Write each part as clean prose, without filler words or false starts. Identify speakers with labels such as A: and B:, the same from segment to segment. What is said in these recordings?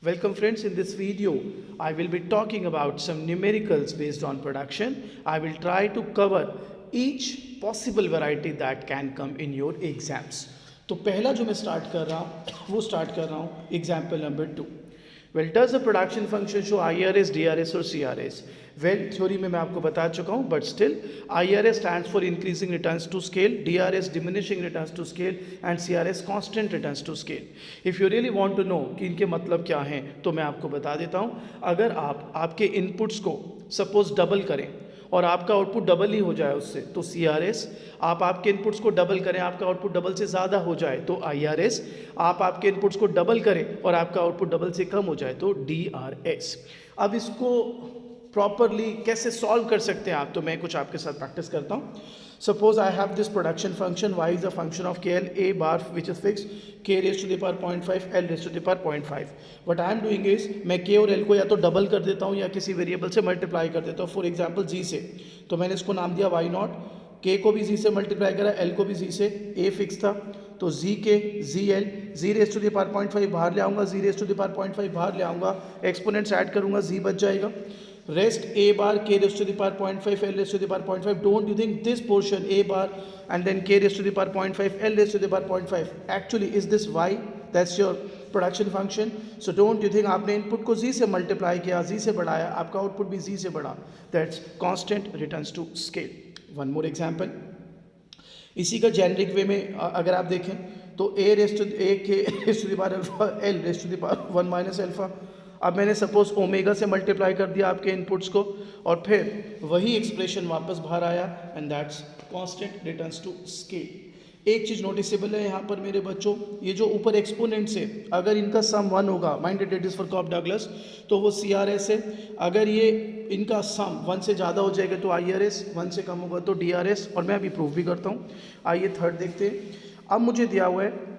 A: Welcome friends, in this video I will be talking about some numericals based on production. I will try to cover each possible variety that can come in your exams. तो पहला जो मैं start कर रहा हूँ example number 2. Well does the production function show IRS, DRS और CRS? Well theory में मैं आपको बता चुका हूँ, but still IRS stands for increasing returns to scale, DRS diminishing returns to scale and CRS constant returns to scale. If you really want to know कि इनके मतलब क्या हैं तो मैं आपको बता देता हूँ. अगर आप आपके इनपुट्स को सपोज डबल करें और आपका आउटपुट डबल ही हो जाए उससे तो CRS, आप आपके इनपुट्स को डबल करें आपका आउटपुट डबल से ज़्यादा हो जाए तो IRS, आप आपके इनपुट्स को डबल करें और आपका आउटपुट डबल से कम हो जाए तो DRS. अब इसको प्रॉपरली कैसे सॉल्व कर सकते हैं आप, तो मैं कुछ आपके साथ प्रैक्टिस करता हूँ. Suppose I have this production function y is a function of KL a bar which is fixed k raised to the power 0.5 l raised to the power 0.5. What I am doing is मैं k और l को या तो double कर देता हूँ या किसी वेरिएबल से मल्टीप्लाई कर देता हूँ. फॉर एग्जांपल g से, तो मैंने इसको नाम दिया y0, k को भी z से मल्टीप्लाई करा, l को भी z से, a फिक्स था तो z k z l, z raise to the power 0.5 बाहर ले आऊँगा, z raise to the power 0.5 बाहर ले आऊँगा, एक्सपोनेंट्स ऐड करूँगा, z बच जाएगा. Rest a bar k raised to the power 0.5 l raised to the power 0.5. Don't you think this portion a bar and then k raised to the power 0.5 l raised to the power 0.5 actually is this y? That's your production function. So don't you think आपने input को z से multiply किया, z से बढ़ाया, आपका output भी z से बढ़ा. That's constant returns to scale. One more example. इसी का जेनरिक वे में अगर आप देखें तो a raised to the power alpha l raised to the power 1 minus alpha. अब मैंने सपोज ओमेगा से मल्टीप्लाई कर दिया आपके इनपुट्स को और फिर वही एक्सप्रेशन वापस बाहर आया and that's constant returns to scale. एक चीज़ नोटिसेबल है यहाँ पर मेरे बच्चों, ये जो ऊपर एक्सपोनेंट्स है अगर इनका सम 1 होगा, minded it is for Cobb Douglas, तो वो CRS है. अगर ये इनका सम 1 से ज़्यादा हो जाएगा तो IRS, 1 से कम होगा तो DRS, और मैं अभी प्रूफ भी करता हूँ. आइए थर्ड देखते हैं. अब मुझे दिया हुआ है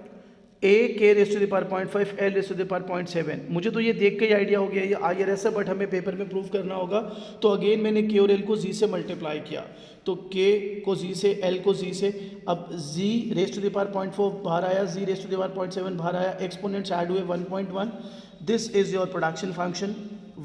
A: a k raise to the power 0.5 l raise to the power 0.7. मुझे तो ये देख के ही आइडिया हो गया ये IRS है, बट हमें पेपर में प्रूफ करना होगा. तो अगेन मैंने k और l को z से मल्टीप्लाई किया, तो k को z से, l को z से, अब z raise to the power 0.4 बाहर आया, z raise to the power 0.7 बाहर आया, एक्सपोनेंट्स ऐड हुए 1.1. This is your production function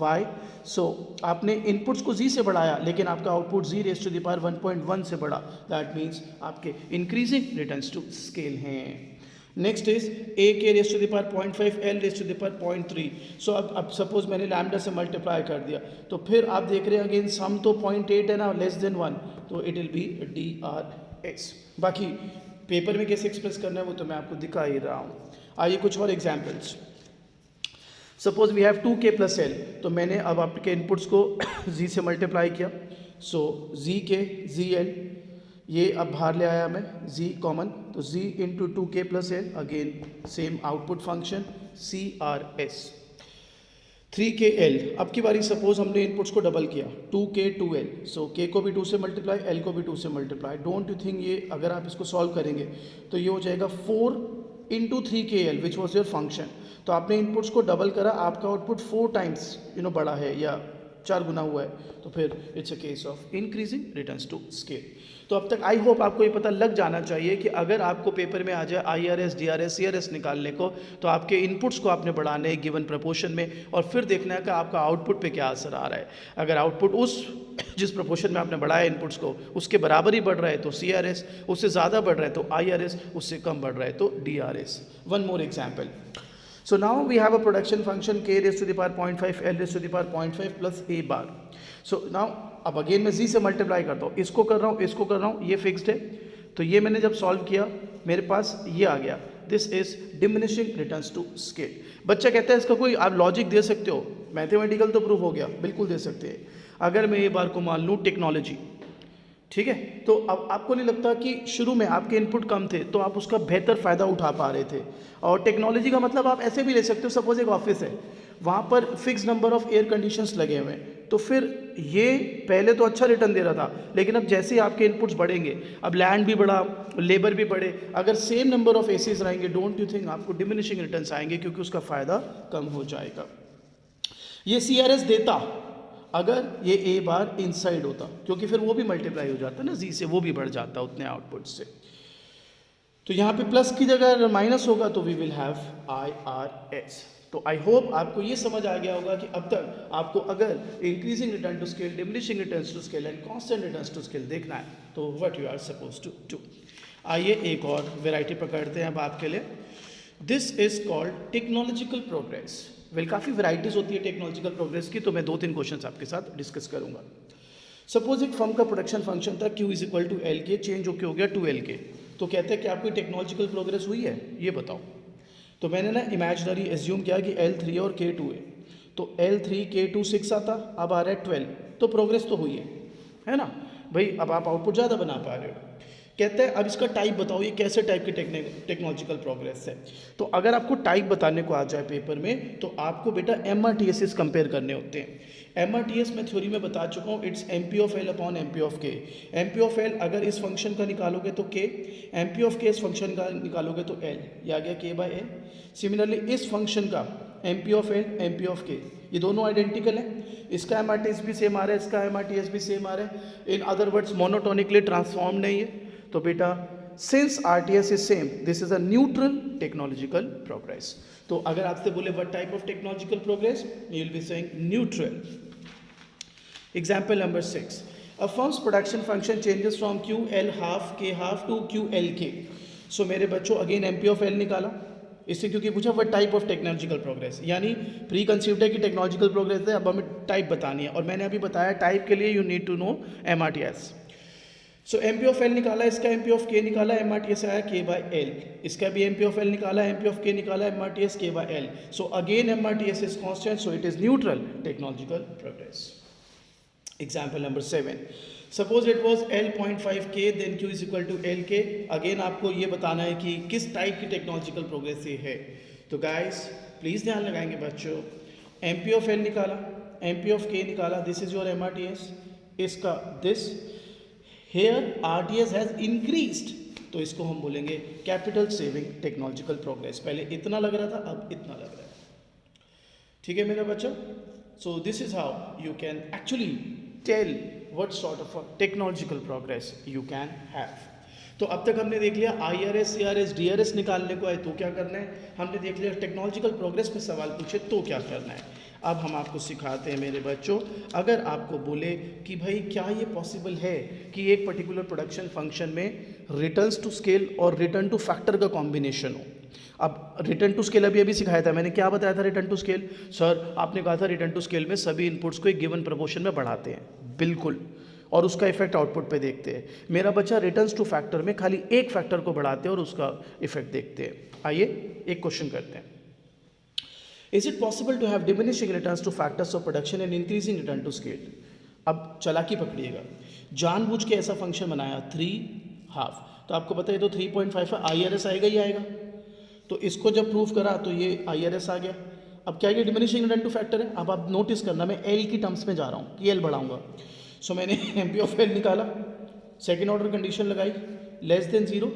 A: y. So आपने इनपुट्स को z से बढ़ाया लेकिन आपका output z raise to the power 1.1 से बढ़ा. दैट मीन्स आपके इंक्रीजिंग रिटर्न्स टू स्केल हैं. Next is a k raise to the power 0.5 l raise to the power 0.3. सो अब सपोज मैंने लैम्डा से मल्टीप्लाई कर दिया तो फिर आप देख रहे हैं अगेन सम तो 0.8 है ना, लेस देन 1, तो इट विल बी DRS. बाकी पेपर में कैसे एक्सप्रेस करना है वो तो मैं आपको दिखा ही रहा हूँ. आइए कुछ और examples. Suppose we have 2k plus l, तो मैंने अब आपके इनपुट्स को z से मल्टीप्लाई किया, सो z k z l, ये अब बाहर ले आया मैं z कॉमन, तो z into 2k plus l, again same output function CRS. 3kl, अब की बारी सपोज हमने इनपुट्स को डबल किया 2k 2l, सो k को भी 2 से मल्टीप्लाई, l को भी 2 से मल्टीप्लाई. डोंट यू थिंक ये अगर आप इसको सॉल्व करेंगे तो ये हो जाएगा 4 into 3kl which was your function. तो आपने इनपुट्स को डबल करा, आपका आउटपुट 4 टाइम्स बढ़ा है या 4 गुना हुआ है, तो फिर it's a case of increasing returns to scale. तो अब तक आई होप आपको ये पता लग जाना चाहिए कि अगर आपको पेपर में आ जाए IRS, DRS, CRS निकालने को, तो आपके इनपुट्स को आपने बढ़ाने है गिवन प्रपोर्शन में और फिर देखना है कि आपका आउटपुट पे क्या असर आ रहा है. अगर आउटपुट उस जिस प्रपोर्शन में आपने बढ़ाया इनपुट्स को उसके बराबर ही बढ़ रहा है तो CRS, उससे ज़्यादा बढ़ रहा है तो IRS, उससे कम बढ़ रहा है तो DRS. One more example. So now we have a production function k raised to the power 0.5 l raised to the power 0.5 plus a bar. So now अब अगेन मैं z से मल्टीप्लाई करता हूँ, इसको कर रहा हूँ, इसको कर रहा हूँ, ये फिक्स्ड है. तो ये मैंने जब सॉल्व किया मेरे पास ये आ गया. This is diminishing returns to scale. बच्चा कहता है इसका कोई आप लॉजिक दे सकते हो? मैथमेटिकल तो प्रूफ हो गया, बिल्कुल दे सकते हैं. अगर मैं ये बार को मान लूँ टेक्नोलॉजी, ठीक है, तो अब आपको नहीं लगता कि शुरू में आपके इनपुट कम थे तो आप उसका बेहतर फ़ायदा उठा पा रहे थे? और टेक्नोलॉजी का मतलब आप ऐसे भी ले सकते हो, सपोज एक ऑफिस है, वहाँ पर fix number of air conditions लगे हुए हैं, तो फिर ये पहले तो अच्छा रिटर्न दे रहा था लेकिन अब जैसे आपके इनपुट्स बढ़ेंगे, अब लैंड भी बढ़ा, लेबर भी बढ़े, अगर सेम नंबर ऑफ एसीज रहेंगे, डोंट यू थिंक आपको डिमिनिशिंग रिटर्न्स आएंगे क्योंकि उसका फ़ायदा कम हो जाएगा. ये CRS देता अगर ये a बार इनसाइड होता, क्योंकि फिर वो भी मल्टीप्लाई हो जाता ना z से, वो भी बढ़ जाता उतने आउटपुट से. तो यहाँ पे प्लस की जगह अगर माइनस होगा तो वी विल हैव IRS. तो आई होप आपको ये समझ आ गया होगा कि अब तक आपको अगर increasing return to scale, diminishing returns to scale and constant returns to scale देखना है तो what you are suppose to do. आइए एक और वेराइटी पकड़ते हैं अब आपके लिए। This is called technological progress. Well काफ़ी वैराइटीज होती है टेक्नोलॉजिकल प्रोग्रेस की, तो मैं 2-3 क्वेश्चंस आपके साथ डिस्कस करूंगा। सपोज एक फर्म का प्रोडक्शन फंक्शन था Q is equal to L K, change होकर हो गया 2L तो कहते हैं कि आपकी टेक्नोलॉजिकल प्रोग्रेस हुई है, ये बताओ। तो मैंने ना इमेजिनरी एज्यूम किया कि L3 और K2 है, तो L3 K2 6 आता, अब आ रहा है 12, तो प्रोग्रेस तो हुई है ना भाई। अब आप आउटपुट ज़्यादा बना पा रहे हो। कहते हैं अब इसका टाइप बताओ, ये कैसे टाइप की टेक्नोलॉजिकल प्रोग्रेस है। तो अगर आपको टाइप बताने को आ जाए पेपर में तो आपको बेटा MRTS कंपेयर करने होते हैं। MRTS मैं थ्योरी में बता चुका हूँ, it's MP of L upon MP of K। MP of L अगर इस फंक्शन का निकालोगे तो K, MP ऑफ K इस फंक्शन का निकालोगे तो L, ये आ गया K बाय L। सिमिलरली इस फंक्शन का MP of L, MP of K, ये दोनों आइडेंटिकल है। इसका MRTS भी सेम आ रहा है, इसका MRTS भी सेम आ रहा है। In other words monotonically transform नहीं है। तो बेटा since RTS is same, this is a neutral technological progress. तो अगर आपसे बोले what type of technological progress, you will be saying neutral. Example number 6, a firm's production function changes from QL half K half to QLK। So मेरे बच्चों again MP of L निकाला, इससे क्योंकि पूछा what type of technological progress, यानी pre conceived है कि technological progress है, अब हमें टाइप बतानी है। और मैंने अभी बताया टाइप के लिए you need to know MRTS। So MP of L निकाला, इसका MP ऑफ K निकाला, MRTS आया K बाय L। इसका भी MP ऑफ L निकाला, MP ऑफ K निकाला, MRTS K by L। So again MRTS is constant, so it is neutral technological progress. Example number 7, suppose it was L.5K then Q is equal to LK। Again आपको ये बताना है कि किस type की technological progress ये है। तो गाइस प्लीज़ ध्यान लगाएंगे बच्चों, MP ऑफ L निकाला, MP ऑफ K निकाला, दिस इज योर MRTS, इसका this here RTS has increased, तो इसको हम बोलेंगे कैपिटल सेविंग टेक्नोलॉजिकल प्रोग्रेस। पहले इतना लग रहा था, अब इतना लग रहा है। ठीक है मेरा बच्चा। So this is how you can actually tell what sort of technological progress you can have. तो अब तक हमने देख लिया IRS, CRS, DRS निकालने को है तो क्या करना है, हमने देख लिया टेक्नोलॉजिकल प्रोग्रेस पे सवाल पूछे तो क्या करना है। अब हम आपको सिखाते हैं मेरे बच्चों, अगर आपको बोले कि भाई क्या ये पॉसिबल है कि एक पर्टिकुलर प्रोडक्शन फंक्शन में रिटर्न्स टू स्केल और रिटर्न टू फैक्टर का कॉम्बिनेशन हो। अब रिटर्न टू स्केल अभी सिखाया था मैंने, क्या बताया था रिटर्न टू स्केल? सर आपने कहा था रिटर्न टू स्केल में सभी इनपुट्स को एक गिवन प्रपोर्शन में बढ़ाते हैं, बिल्कुल, और उसका इफेक्ट आउटपुट पे देखते हैं। मेरा बच्चा रिटर्न्स टू फैक्टर में खाली एक फैक्टर को बढ़ाते हैं और उसका इफेक्ट देखते हैं। आइए एक क्वेश्चन करते हैं। Is it possible to have diminishing returns to factors of production and increasing return to scale? अब चालाकी पकड़िएगा, जानबूझ के ऐसा फंक्शन बनाया 3/2, तो आपको पता है तो 3.5 है, IRS आएगा ही आएगा। तो इसको जब प्रूव करा तो ये IRS आ गया। अब क्या ये डिमिनिशिंग रिटर्न टू फैक्टर है? अब आप नोटिस करना मैं L की टर्म्स में जा रहा हूँ कि L बढ़ाऊंगा। सो मैंने MP ऑफ L निकाला, सेकेंड ऑर्डर कंडीशन लगाई, less than 0,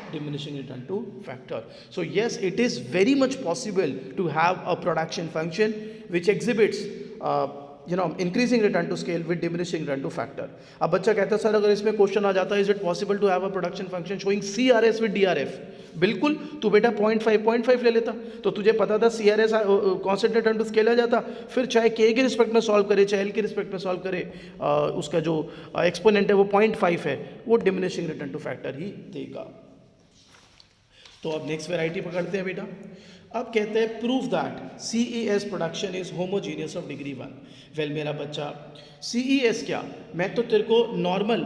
A: diminishing return to factor. So yes, it is very much possible to have a production function which exhibits increasing return to scale with diminishing return to factor. अब बच्चा कहता है sir अगर इसमें question आ जाता है is it possible to have a production function showing CRS with DRF? बिल्कुल, तू बेटा 0.5 ले लेता, तो तुझे पता था CRS constant return to scale आ जाता, फिर चाहे K के रिस्पेक्ट में सॉल्व करे चाहे L के रिस्पेक्ट में सॉल्व करे, उसका जो एक्सपोनेंट है वो 0.5 है, वो डिमिनिशिंग रिटर्न टू फैक्टर ही देगा। तो अब नेक्स्ट वैरायटी पकड़ते हैं बेटा। अब कहते हैं prove that CES production is homogeneous of degree 1। Well मेरा बच्चा CES क्या, मैं तो तेरे को नॉर्मल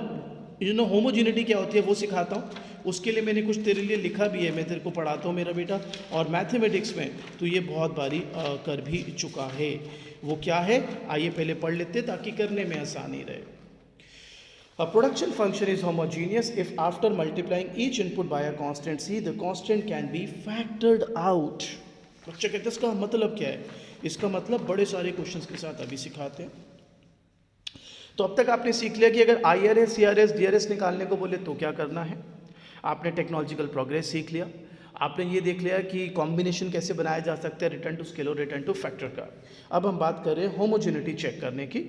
A: होमोजीनिटी क्या होती है वो सिखाता हूँ, उसके लिए मैंने कुछ तेरे लिए लिखा भी है, मैं तेरे को पढ़ाता हूँ मेरा बेटा। और मैथमेटिक्स में तो ये बहुत बारी कर भी चुका है। वो क्या है आइए पहले पढ़ लेते ताकि करने में आसानी रहे। A production function is homogeneous if after multiplying each input by a constant c, the constant can be factored out. बच्चे कहते हैं इसका मतलब क्या है? इसका मतलब बड़े सारे क्वेश्चंस के साथ अभी सिखाते हैं। तो अब तक आपने सीख लिया कि अगर IRS, CRS, DRS निकालने को बोले तो क्या करना है। आपने टेक्नोलॉजिकल प्रोग्रेस सीख लिया, आपने ये देख लिया कि कॉम्बिनेशन कैसे बनाया जा सकता है रिटर्न टू स्केल और रिटर्न टू फैक्टर का। अब हम बात कर रहे हैं होमोजेनिटी चेक करने की।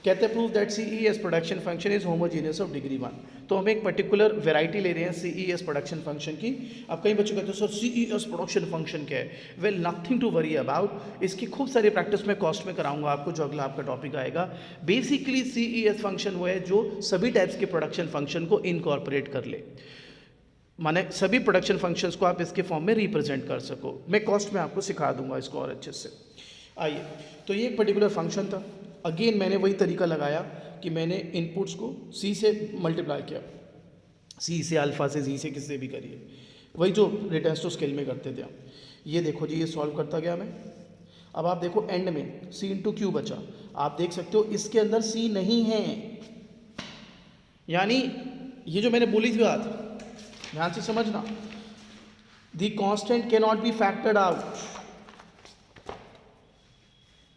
A: कहते हैं prove that CES production function is homogeneous of degree 1। तो हम एक पर्टिकुलर वेराइटी ले रहे हैं CES प्रोडक्शन फंक्शन की। अब कई बच्चों कहते हैं सर CES प्रोडक्शन फंक्शन क्या है? Well nothing to worry about, इसकी खूब सारी प्रैक्टिस मैं कॉस्ट में कराऊंगा आपको जो अगला आपका टॉपिक आएगा। बेसिकली CES फंक्शन वो है जो सभी टाइप्स के प्रोडक्शन फंक्शन को इनकॉर्पोरेट कर ले, माने सभी प्रोडक्शन फंक्शंस को आप इसके फॉर्म में रिप्रेजेंट कर सको। मैं कॉस्ट में आपको सिखा दूंगा इसको और अच्छे से। आइए, तो ये एक पर्टिकुलर फंक्शन था। अगेन मैंने वही तरीका लगाया कि मैंने इनपुट्स को C से मल्टीप्लाई किया, C से अल्फ़ा से Z से किससे भी करिए, वही जो रिटर्न्स टू स्केल में करते थे हम। ये देखो जी, ये सॉल्व करता गया मैं। अब आप देखो एंड में C इंटू क्यू बचा। आप देख सकते हो इसके अंदर C नहीं है, यानी ये जो मैंने बोली थी बात, ध्यान से समझना, the constant can not be factored out.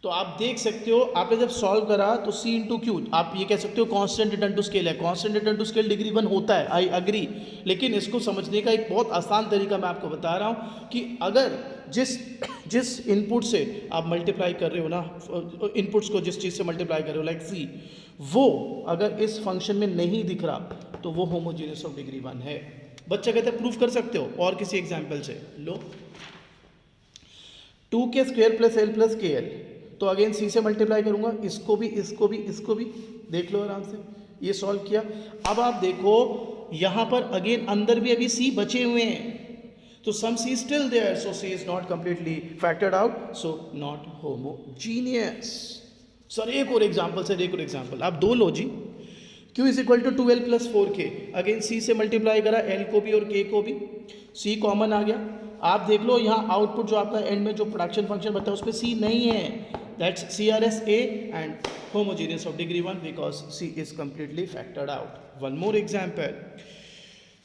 A: तो आप देख सकते हो, आपने जब सॉल्व करा तो C इंटू क्यू, आप ये कह सकते हो कांस्टेंट रिटर्न टू स्केल है। Constant return to scale degree 1 होता है, आई अग्री, लेकिन इसको समझने का एक बहुत आसान तरीका मैं आपको बता रहा हूँ कि अगर जिस इनपुट से आप मल्टीप्लाई कर रहे हो ना, इनपुट्स को जिस चीज़ से मल्टीप्लाई कर रहे हो लाइक C, वो अगर इस फंक्शन में नहीं दिख रहा तो वो होमोजीनियस ऑफ डिग्री 1 है। बच्चा कहते हैं प्रूफ कर सकते हो और किसी एग्जाम्पल से। लो 2k² plus L plus KL, तो अगेन C से मल्टीप्लाई करूंगा, इसको भी इसको भी इसको भी, देख लो आराम से, ये सॉल्व किया। अब आप देखो यहां पर अगेन अंदर भी अभी C बचे हुए हैं, तो some C still there, so C is not completely factored out, so not homogeneous. Sir एक और एग्जाम्पल, सर एक और एग्जाम्पल, आप दो लो जी। Q is equal to 2L plus 4K, again C से मल्टीप्लाई करा, L को भी और K को भी, C कॉमन आ गया। आप देख लो यहाँ आउटपुट जो आपका एंड में जो प्रोडक्शन फंक्शन बनता है उसमें C नहीं है, that's CRS A and homogeneous of degree 1 because C is completely factored out. One more example,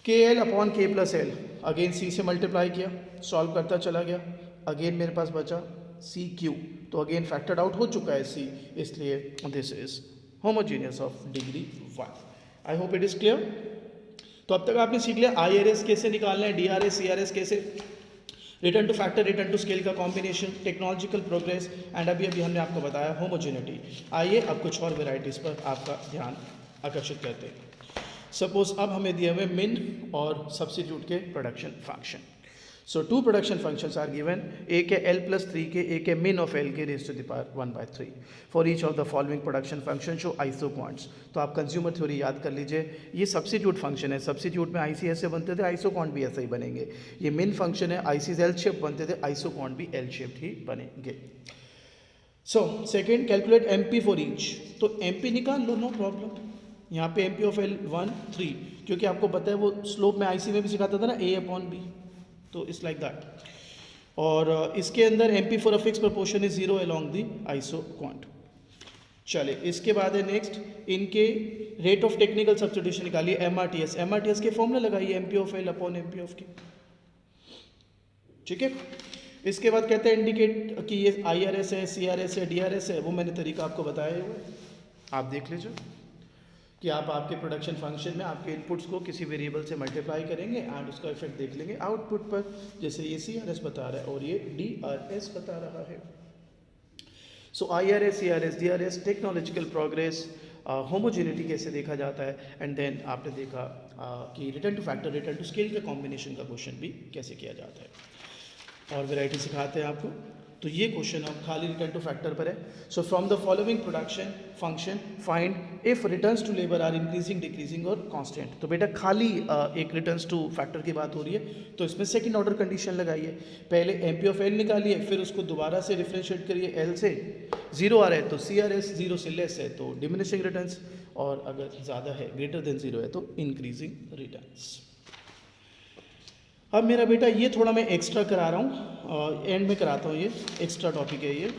A: KL upon K plus L, again C से मल्टीप्लाई किया, सॉल्व करता चला गया, अगेन मेरे पास बचा CQ, तो अगेन फैक्टर्ड आउट हो चुका है C, इसलिए this is homogeneous of degree 1। I hope it is clear. तो अब तक आपने सीख लिया IRS कैसे निकालना है, DRS CRS कैसे, return to factor, return to scale का कॉम्बिनेशन, टेक्नोलॉजिकल प्रोग्रेस, एंड अभी हमने आपको बताया होमोजेनिटी। आइए अब कुछ और वेराइटीज़ पर आपका ध्यान आकर्षित करते हैं। सपोज अब हमें दिए हुए मिन और सब्स्टिट्यूट के production function. So two production functions are given, एक है L प्लस 3K, एक है min ऑफ L के raise to the power 1/3 for each of the following production function show isoquants. तो आप कंज्यूमर थ्योरी याद कर लीजिए, ये सब्स्टिट्यूट फंक्शन है, सब्स्टिट्यूट में IC ऐसे बनते थे, आइसो क्वांट भी ऐसे ही बनेंगे। ये min फंक्शन है, ICs L शेप बनते थे, आइसो क्वांट भी L शेप्ड ही बनेंगे। So second, calculate MP for each, तो MP निकाल लो, नो प्रॉब्लम। यहाँ पे MP ऑफ L 1 3, क्योंकि आपको पता है वो स्लोप में IC में भी सिखाता था ना, A अपॉन B, तो इट्स लाइक दैट। और इसके अंदर MP for a fix proportion is 0 along the iso quant. चले इसके बाद है नेक्स्ट, इनके रेट ऑफ टेक्निकल सब्स्टिट्यूशन निकालिए, MRTS, MRTS के फॉर्मूला लगाइए, MP of L upon MP of K, ठीक है। इसके बाद कहते हैं इंडिकेट कि ये IRS है, CRS है, DRS है, वो मैंने तरीका आपको बताया हुआ है, आप देख लीजिए कि आप आपके प्रोडक्शन फंक्शन में आपके इनपुट्स को किसी वेरिएबल से मल्टीप्लाई करेंगे एंड उसका इफेक्ट देख लेंगे आउटपुट पर, जैसे ये CRS बता रहा है और ये DRS बता रहा है। So IRS, CRS, DRS, technological progress, homogeneity कैसे देखा जाता है, एंड देन आपने देखा कि return to factor, return to scale के कॉम्बिनेशन का क्वेश्चन भी कैसे किया जाता है, और वैरायटी सिखाते हैं आपको। तो ये क्वेश्चन अब खाली रिटर्न टू फैक्टर पर है। So from the following production function find if returns to labour are increasing, decreasing और कांस्टेंट। तो बेटा खाली एक रिटर्न्स टू फैक्टर की बात हो रही है, तो इसमें सेकंड ऑर्डर कंडीशन लगाइए, पहले MP ऑफ L निकालिए, फिर उसको दोबारा से डिफरेंशिएट करिए, L से 0 आ रहा है तो CRS, 0 से लेस है तो डिमिनिशिंग रिटर्न्स, और अगर ज़्यादा है ग्रेटर देन 0 है तो इंक्रीजिंग रिटर्न्स। अब मेरा बेटा ये थोड़ा मैं एक्स्ट्रा करा रहा हूँ, एंड में कराता हूँ, ये एक्स्ट्रा टॉपिक है ये,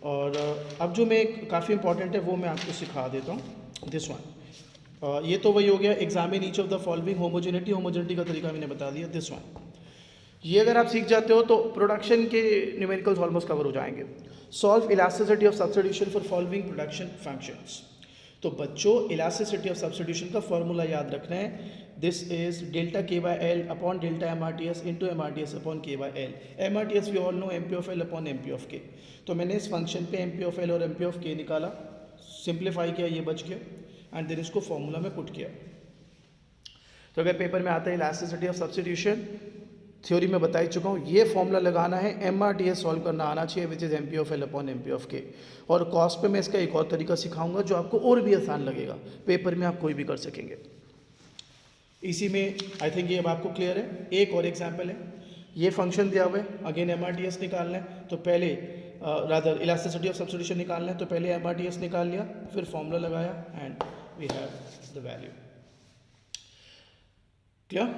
A: और अब जो मैं काफ़ी इंपॉर्टेंट है वो मैं आपको सिखा देता हूँ, दिस वन। ये तो वही हो गया, examine each of the following homogeneity, homogeneity का तरीका मैंने बता दिया, दिस वन। ये अगर आप सीख जाते हो तो प्रोडक्शन के न्यूमेरिकल्स ऑलमोस्ट कवर हो जाएंगे। Solve elasticity of substitution for following production functions. तो बच्चों इलास्टिसिटी ऑफ सब्स्टिट्यूशन का फॉर्मूला याद रखना है, this is delta K by L upon delta MRTS into MRTS upon K by L। MRTS we all know MP of L upon MP of K। तो मैंने इस function पे MP of L और MP of K निकाला, simplify किया, ये बच गया, एंड देन इसको फॉर्मूला में पुट किया। तो अगर पेपर में आता है इलास्टिसिटी ऑफ सब्स्टिट्यूशन, थ्योरी में बता ही चुका हूँ, ये फॉर्मूला लगाना है, MRTS सॉल्व करना आना चाहिए, which is MP of L upon MP of K। और कॉस्ट पे मैं इसका एक और तरीका सिखाऊंगा जो आपको और भी आसान लगेगा, पेपर में आप कोई भी कर सकेंगे। इसी में आई थिंक ये अब आपको क्लियर है। एक और एग्जाम्पल है, ये फंक्शन दिया हुआ है, अगेन MRTS निकालना है, तो पहले रादर इलास्टिसिटी ऑफ सब्स्टिट्यूशन निकालना है, तो पहले MRTS निकाल लिया, फिर फॉर्मूला लगाया and we have the value. Clear?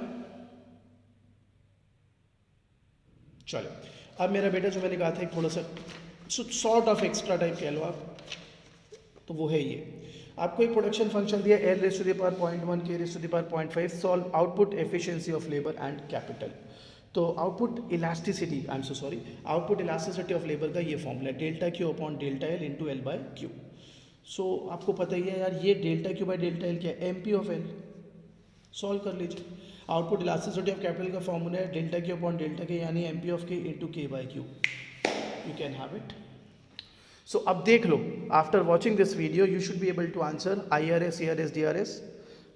A: चलो, अब मेरा बेटा जो मैंने कहा था एक थोड़ा सा सॉर्ट ऑफ एक्स्ट्रा टाइप कह लो आप, तो वो है ये, आपको एक प्रोडक्शन फंक्शन दिया L raise to the power 0.1 K raise to the power 0.5, solve output efficiency of labour and capital. तो output elasticity, I am so sorry, output elasticity of labour का ये फॉर्मूला है delta Q upon delta L into L by Q। So आपको पता ही है यार, ये delta Q by delta L क्या है, MP ऑफ L, सॉल्व कर लीजिए। आउटपुट इलास्टिसिटी ऑफ कैपिटल का फॉर्मूला है delta Q upon delta K यानी MP of K into K by Q, you can have it. So अब देख लो, after watching this video you should be able to answer IRS, ERS, DRS,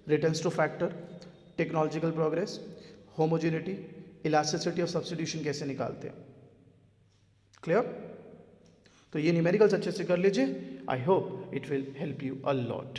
A: returns to factor, technological progress, homogeneity, elasticity of substitution कैसे निकालते हैं। Clear? तो ये numericals अच्छे से कर लीजिए, I hope it will help you a lot.